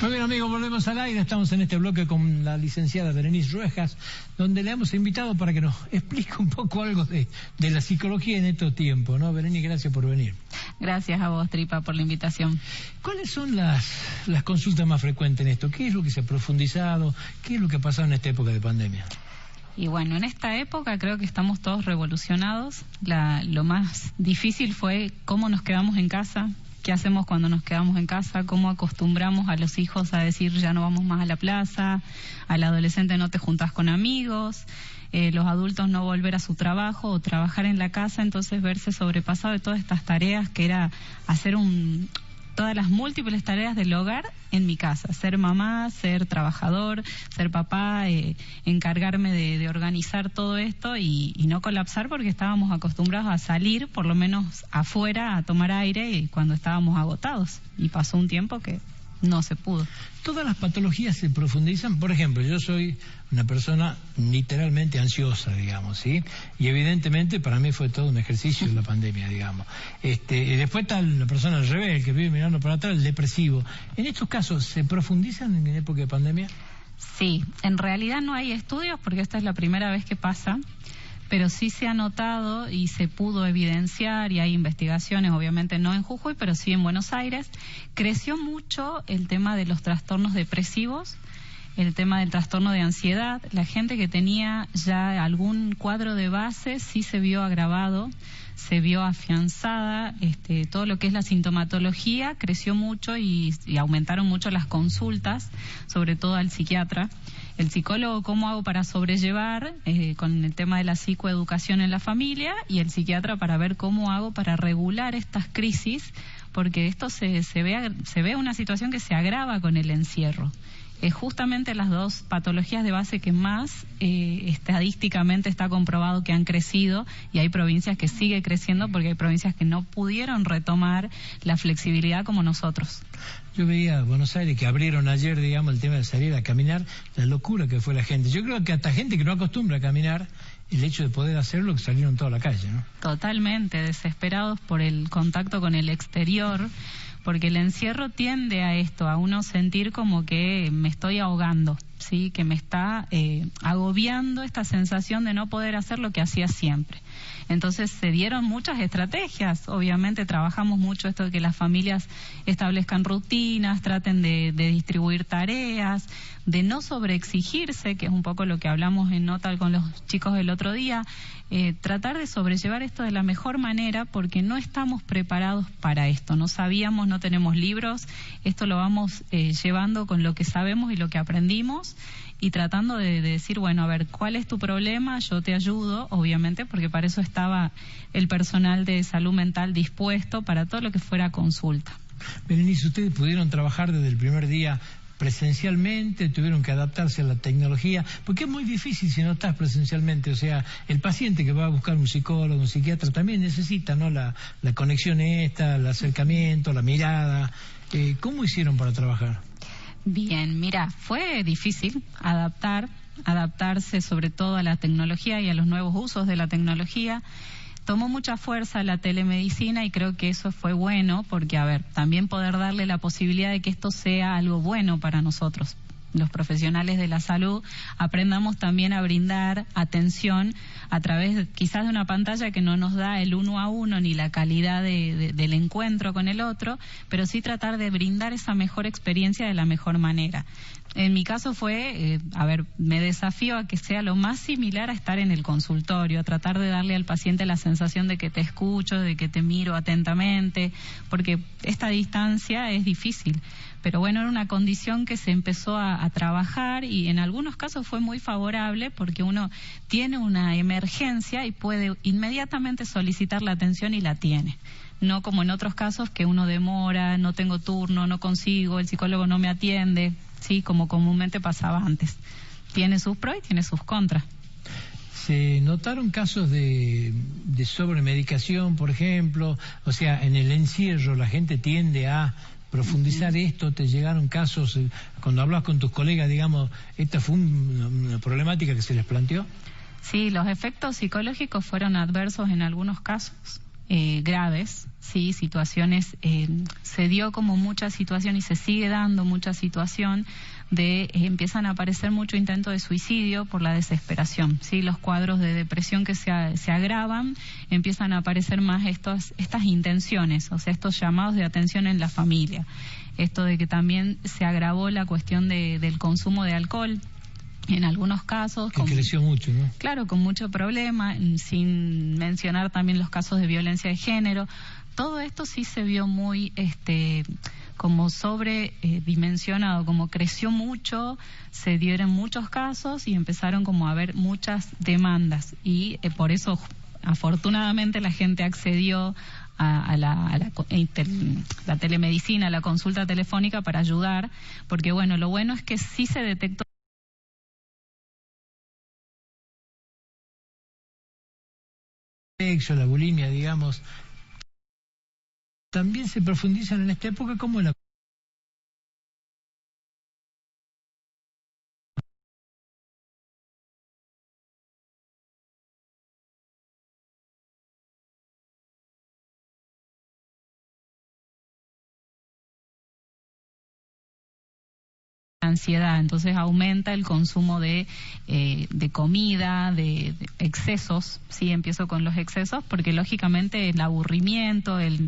Muy bien, amigos, volvemos al aire. Estamos en este bloque con la licenciada Berenice Ruejas, donde le hemos invitado para que nos explique un poco algo de la psicología en estos tiempos, ¿no? Berenice, gracias por venir. Gracias a vos, Tripa, por la invitación. ¿Cuáles son las consultas más frecuentes en esto? ¿Qué es lo que se ha profundizado? ¿Qué es lo que ha pasado en esta época de pandemia? Y bueno, en esta época creo que estamos todos revolucionados. Lo más difícil fue cómo nos quedamos en casa. ¿Qué hacemos cuando nos quedamos en casa? ¿Cómo acostumbramos a los hijos a decir ya no vamos más a la plaza? Al adolescente no te juntás con amigos, los adultos no volver a su trabajo o trabajar en la casa, entonces verse sobrepasado de todas estas tareas que era hacer todas las múltiples tareas del hogar en mi casa, ser mamá, ser trabajador, ser papá, encargarme de organizar todo esto y no colapsar porque estábamos acostumbrados a salir por lo menos afuera a tomar aire cuando estábamos agotados y pasó un tiempo que no se pudo. Todas las patologías se profundizan. Por ejemplo, yo soy una persona literalmente ansiosa, digamos, ¿sí? Y evidentemente para mí fue todo un ejercicio la pandemia, digamos. Y después está la persona al revés, el que vive mirando para atrás, el depresivo. ¿En estos casos se profundizan en época de pandemia? Sí, en realidad no hay estudios porque esta es la primera vez que pasa, pero sí se ha notado y se pudo evidenciar y hay investigaciones, obviamente no en Jujuy, pero sí en Buenos Aires. Creció mucho el tema de los trastornos depresivos, el tema del trastorno de ansiedad. La gente que tenía ya algún cuadro de base sí se vio agravado, se vio afianzada, todo lo que es la sintomatología creció mucho y aumentaron mucho las consultas, sobre todo al psiquiatra. El psicólogo, ¿cómo hago para sobrellevar con el tema de la psicoeducación en la familia? Y el psiquiatra para ver cómo hago para regular estas crisis, porque esto se ve una situación que se agrava con el encierro. Es justamente las dos patologías de base que más estadísticamente está comprobado que han crecido y hay provincias que sigue creciendo porque hay provincias que no pudieron retomar la flexibilidad como nosotros. Yo veía Buenos Aires que abrieron ayer, digamos, el tema de salir a caminar, la locura que fue la gente. Yo creo que hasta gente que no acostumbra a caminar, el hecho de poder hacerlo, que salieron toda la calle, ¿no? Totalmente, desesperados por el contacto con el exterior, porque el encierro tiende a esto, a uno sentir como que me estoy ahogando, ¿sí? Que me está agobiando esta sensación de no poder hacer lo que hacía siempre. Entonces se dieron muchas estrategias, obviamente trabajamos mucho esto de que las familias establezcan rutinas, traten de distribuir tareas, de no sobreexigirse, que es un poco lo que hablamos en Nota con los chicos el otro día, tratar de sobrellevar esto de la mejor manera porque no estamos preparados para esto, no sabíamos, no tenemos libros, esto lo vamos llevando con lo que sabemos y lo que aprendimos y tratando de decir, bueno, a ver, ¿cuál es tu problema? Yo te ayudo, obviamente, porque para eso estaba el personal de salud mental dispuesto para todo lo que fuera consulta. Berenice, ¿ustedes pudieron trabajar desde el primer día presencialmente? ¿Tuvieron que adaptarse a la tecnología? Porque es muy difícil si no estás presencialmente. O sea, el paciente que va a buscar un psicólogo, un psiquiatra, también necesita, ¿no? La conexión esta, el acercamiento, la mirada. ¿Cómo hicieron para trabajar? Bien, mira, fue difícil adaptarse sobre todo a la tecnología y a los nuevos usos de la tecnología. Tomó mucha fuerza la telemedicina y creo que eso fue bueno porque, a ver, también poder darle la posibilidad de que esto sea algo bueno para nosotros, los profesionales de la salud, aprendamos también a brindar atención a través quizás de una pantalla que no nos da el 1 a 1 ni la calidad del encuentro con el otro, pero sí tratar de brindar esa mejor experiencia de la mejor manera. En mi caso fue, me desafío a que sea lo más similar a estar en el consultorio, a tratar de darle al paciente la sensación de que te escucho, de que te miro atentamente, porque esta distancia es difícil. Pero bueno, era una condición que se empezó a trabajar y en algunos casos fue muy favorable porque uno tiene una emergencia y puede inmediatamente solicitar la atención y la tiene. No como en otros casos que uno demora, no tengo turno, no consigo, el psicólogo no me atiende, sí, como comúnmente pasaba antes. Tiene sus pros y tiene sus contras. ¿Se notaron casos de sobremedicación, por ejemplo? O sea, en el encierro la gente tiende a profundizar esto. ¿Te llegaron casos, cuando hablas con tus colegas, digamos, esta fue una problemática que se les planteó? Sí, los efectos psicológicos fueron adversos en algunos casos. graves, sí, situaciones, se dio como mucha situación y se sigue dando mucha situación de empiezan a aparecer mucho intento de suicidio por la desesperación, sí, los cuadros de depresión que se agravan, empiezan a aparecer más estas intenciones, o sea, estos llamados de atención en la familia, esto de que también se agravó la cuestión del consumo de alcohol. En algunos casos... Que creció mucho, ¿no? Claro, con mucho problema, sin mencionar también los casos de violencia de género. Todo esto sí se vio muy como sobredimensionado, como creció mucho, se dieron muchos casos y empezaron como a haber muchas demandas. Y por eso, afortunadamente, la gente accedió a la telemedicina, a la consulta telefónica para ayudar, porque bueno, lo bueno es que sí se detectó la bulimia, digamos, también se profundizan en esta época como la ansiedad, entonces aumenta el consumo de comida, de excesos, sí, empiezo con los excesos, porque lógicamente el aburrimiento, el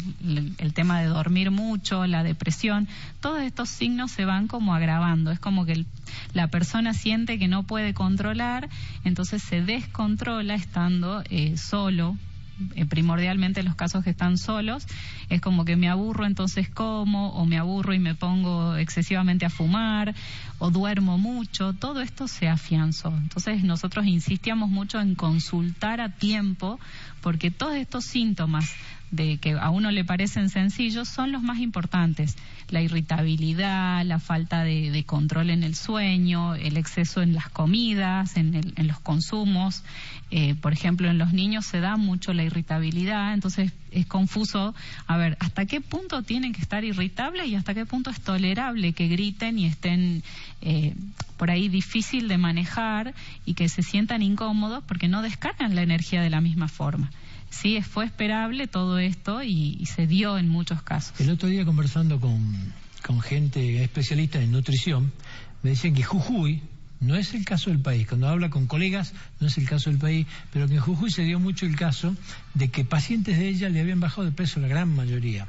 tema de dormir mucho, la depresión, todos estos signos se van como agravando, es como que la persona siente que no puede controlar, entonces se descontrola estando solo. Primordialmente los casos que están solos, es como que me aburro, entonces como, o me aburro y me pongo excesivamente a fumar, o duermo mucho, todo esto se afianzó. Entonces nosotros insistíamos mucho en consultar a tiempo, porque todos estos síntomas de que a uno le parecen sencillos son los más importantes: la irritabilidad, la falta de control en el sueño, el exceso en las comidas, en los consumos. Por ejemplo, en los niños se da mucho la irritabilidad, entonces es confuso, a ver, hasta qué punto tienen que estar irritables y hasta qué punto es tolerable que griten y estén por ahí difícil de manejar y que se sientan incómodos porque no descargan la energía de la misma forma. Sí, fue esperable todo esto y se dio en muchos casos. El otro día, conversando con gente especialista en nutrición, me decían que Jujuy, no es el caso del país, cuando habla con colegas no es el caso del país, pero que en Jujuy se dio mucho el caso de que pacientes de ella le habían bajado de peso, la gran mayoría,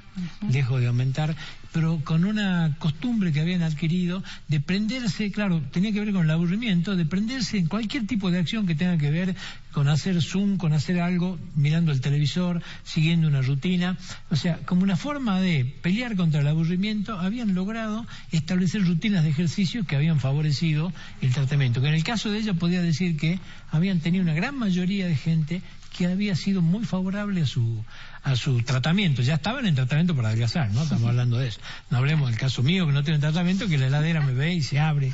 lejos de aumentar, pero con una costumbre que habían adquirido de prenderse, claro, tenía que ver con el aburrimiento, de prenderse en cualquier tipo de acción que tenga que ver con hacer Zoom, con hacer algo, mirando el televisor, siguiendo una rutina, o sea, como una forma de pelear contra el aburrimiento, habían logrado establecer rutinas de ejercicio que habían favorecido el tratamiento, que en el caso de ella podía decir que habían tenido una gran mayoría de gente que había sido muy favorable a su tratamiento. Ya estaban en tratamiento para adelgazar, ¿no? Estamos hablando de eso. No hablemos del caso mío, que no tiene tratamiento, que la heladera me ve y se abre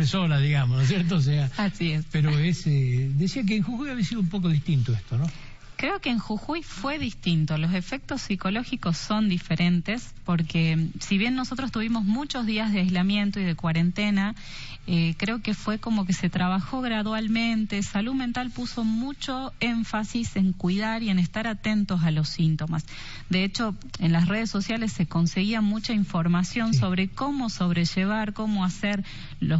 sola, digamos, ¿no es cierto? O sea, así es. Pero decía que en Jujuy había sido un poco distinto esto, ¿no? Creo que en Jujuy fue distinto, los efectos psicológicos son diferentes, porque si bien nosotros tuvimos muchos días de aislamiento y de cuarentena, creo que fue como que se trabajó gradualmente, Salud Mental puso mucho énfasis en cuidar y en estar atentos a los síntomas. De hecho, en las redes sociales se conseguía mucha información sobre cómo sobrellevar, cómo hacer,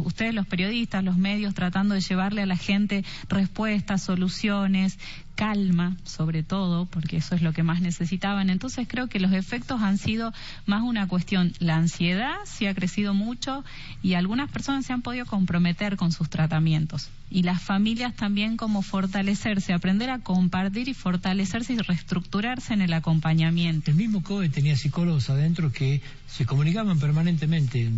ustedes los periodistas, los medios, tratando de llevarle a la gente respuestas, soluciones, calma, sobre todo, porque eso es lo que más necesitaban. Entonces creo que los efectos han sido más una cuestión, la ansiedad sí ha crecido mucho y algunas personas se han podido comprometer con sus tratamientos. Y las familias también como fortalecerse, aprender a compartir y fortalecerse y reestructurarse en el acompañamiento. El mismo COE tenía psicólogos adentro que se comunicaban permanentemente.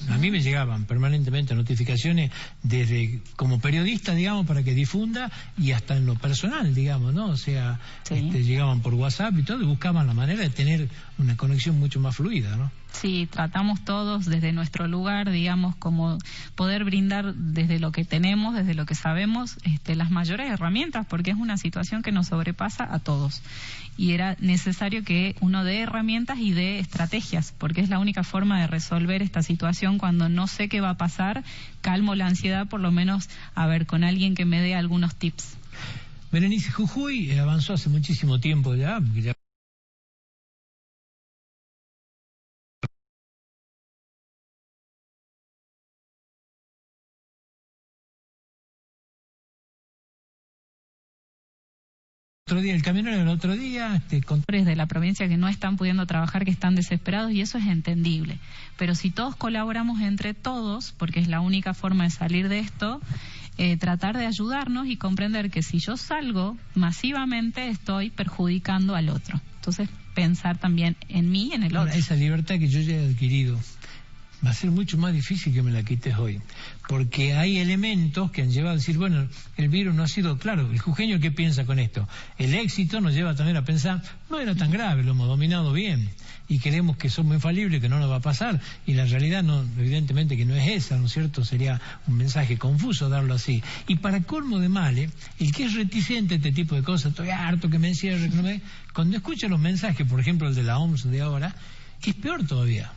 A mí me llegaban permanentemente notificaciones desde como periodista, digamos, para que difunda y hasta en lo personal, digamos, ¿no? O sea, llegaban por WhatsApp y todo y buscaban la manera de tener una conexión mucho más fluida, ¿no? Sí, tratamos todos desde nuestro lugar, digamos, como poder brindar desde lo que tenemos, desde lo que sabemos, las mayores herramientas, porque es una situación que nos sobrepasa a todos. Y era necesario que uno dé herramientas y dé estrategias, porque es la única forma de resolver esta situación. Cuando no sé qué va a pasar, calmo la ansiedad, por lo menos, a ver, con alguien que me dé algunos tips. Berenice, Jujuy avanzó hace muchísimo tiempo ya otro día, el camionero del otro día... de la provincia que no están pudiendo trabajar, que están desesperados, y eso es entendible. Pero si todos colaboramos entre todos, porque es la única forma de salir de esto, tratar de ayudarnos y comprender que si yo salgo masivamente estoy perjudicando al otro. Entonces, pensar también en mí y en el otro. Esa libertad que yo ya he adquirido va a ser mucho más difícil que me la quites hoy, porque hay elementos que han llevado a decir, bueno, el virus no ha sido claro. El jujeño, ¿qué piensa con esto? El éxito nos lleva también a pensar, no era tan grave, lo hemos dominado bien, y creemos que somos infalibles, que no nos va a pasar, y la realidad no, evidentemente que no es esa, ¿no es cierto? Sería un mensaje confuso darlo así. Y para colmo de males, el que es reticente a este tipo de cosas, estoy harto que me encierre, que no me... cuando escucha los mensajes, por ejemplo el de la OMS de ahora, es peor todavía.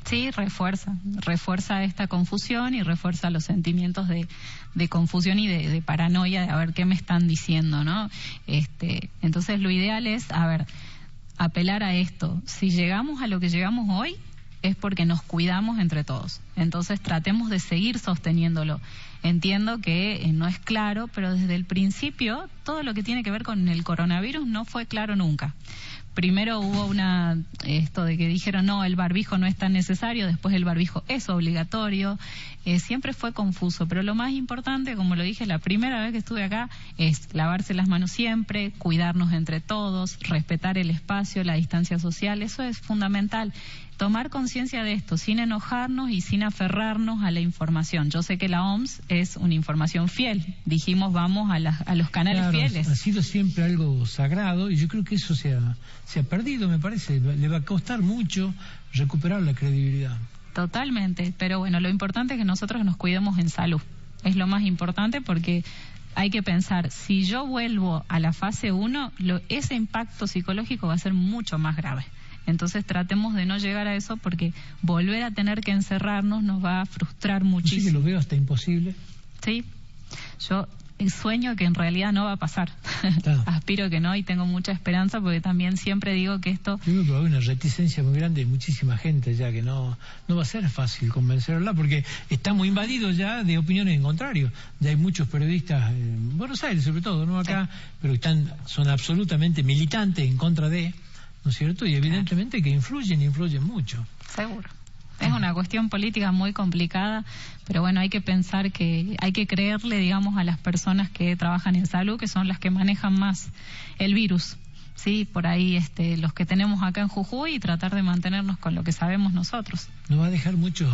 Sí, refuerza esta confusión y refuerza los sentimientos de confusión y de paranoia de a ver qué me están diciendo, ¿no? Entonces lo ideal es, apelar a esto. Si llegamos a lo que llegamos hoy, es porque nos cuidamos entre todos. Entonces tratemos de seguir sosteniendo. Entiendo que no es claro, pero desde el principio todo lo que tiene que ver con el coronavirus no fue claro nunca. Primero hubo esto de que dijeron, no, el barbijo no es tan necesario, después el barbijo es obligatorio, siempre fue confuso, pero lo más importante, como lo dije la primera vez que estuve acá, es lavarse las manos siempre, cuidarnos entre todos, respetar el espacio, la distancia social, eso es fundamental. Tomar conciencia de esto, sin enojarnos y sin aferrarnos a la información. Yo sé que la OMS es una información fiel, dijimos vamos a los canales fieles. Ha sido siempre algo sagrado y yo creo que eso se ha perdido, me parece. Le va a costar mucho recuperar la credibilidad. Totalmente, pero bueno, lo importante es que nosotros nos cuidemos en salud. Es lo más importante porque hay que pensar, si yo vuelvo a la fase 1, ese impacto psicológico va a ser mucho más grave. Entonces tratemos de no llegar a eso porque volver a tener que encerrarnos nos va a frustrar muchísimo. Sí, que lo veo hasta imposible. Sí, yo sueño que en realidad no va a pasar. Claro. Aspiro que no y tengo mucha esperanza porque también siempre digo que esto... Yo creo que hay una reticencia muy grande de muchísima gente ya que no va a ser fácil convencerla porque estamos invadidos ya de opiniones en contrario. Ya hay muchos periodistas, en Buenos Aires sobre todo, no acá, sí, pero son absolutamente militantes en contra de... ¿no es cierto? Y evidentemente que influyen mucho. Seguro. Es una cuestión política muy complicada, pero bueno, hay que pensar que hay que creerle, digamos, a las personas que trabajan en salud, que son las que manejan más el virus. Sí, por ahí los que tenemos acá en Jujuy y tratar de mantenernos con lo que sabemos nosotros. Nos va a dejar muchas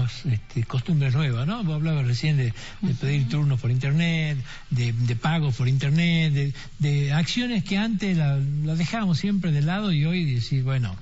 costumbres nuevas, ¿no? Vos hablabas recién de pedir turnos por internet, de pagos por internet, de acciones que antes las dejábamos siempre de lado y hoy decir, bueno,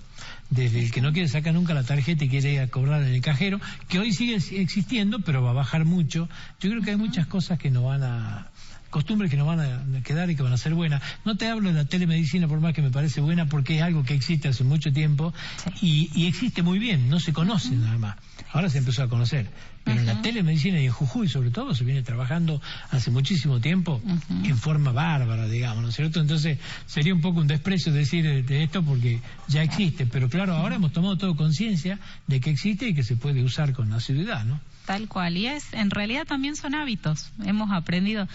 desde el que no quiere sacar nunca la tarjeta y quiere ir a cobrar en el cajero, que hoy sigue existiendo, pero va a bajar mucho. Yo creo que hay muchas cosas que nos van a... costumbres que nos van a quedar y que van a ser buenas. No te hablo de la telemedicina por más que me parece buena porque es algo que existe hace mucho tiempo y existe muy bien, no se conoce nada más. Ahora se empezó a conocer, pero en la telemedicina y en Jujuy sobre todo se viene trabajando hace muchísimo tiempo en forma bárbara, digamos, ¿no es cierto? Entonces sería un poco un desprecio decir de esto porque ya existe, pero claro, ahora hemos tomado todo conciencia de que existe y que se puede usar con asiduidad, ¿no? Tal cual, y en realidad también son hábitos. Hemos aprendido,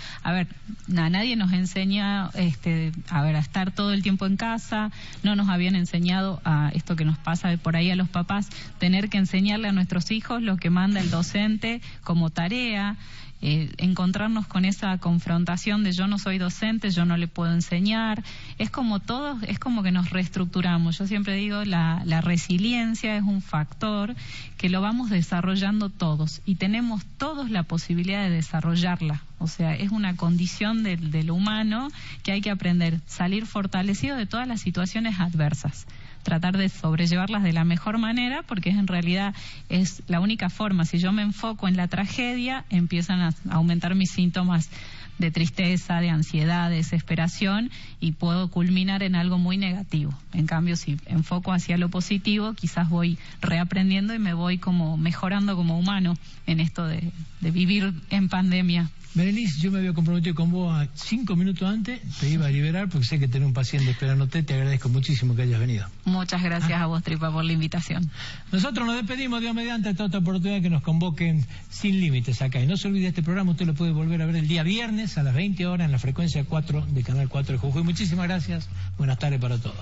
nadie nos enseña a estar todo el tiempo en casa, no nos habían enseñado a esto que nos pasa de por ahí a los papás, tener que enseñarle a nuestros hijos lo que manda el docente como tarea, encontrarnos con esa confrontación de yo no soy docente, yo no le puedo enseñar, es como que nos reestructuramos. Yo siempre digo, la resiliencia es un factor que lo vamos desarrollando todos y tenemos todos la posibilidad de desarrollarla, o sea, es una condición del humano que hay que aprender, salir fortalecido de todas las situaciones adversas, tratar de sobrellevarlas de la mejor manera, porque en realidad es la única forma. Si yo me enfoco en la tragedia, empiezan a aumentar mis síntomas de tristeza, de ansiedad, de desesperación y puedo culminar en algo muy negativo. En cambio, si enfoco hacia lo positivo, quizás voy reaprendiendo y me voy como mejorando como humano en esto de vivir en pandemia. Berenice, yo me había comprometido con vos a 5 minutos antes, te iba a liberar porque sé que tenés un paciente esperándote, te agradezco muchísimo que hayas venido. Muchas gracias a vos, Tripa, por la invitación. Nosotros nos despedimos, Dios mediante, hasta otra oportunidad que nos convoquen sin límites acá. Y no se olvide, este programa usted lo puede volver a ver el día viernes a las 20 horas en la frecuencia 4 de Canal 4 de Jujuy. Muchísimas gracias, buenas tardes para todos.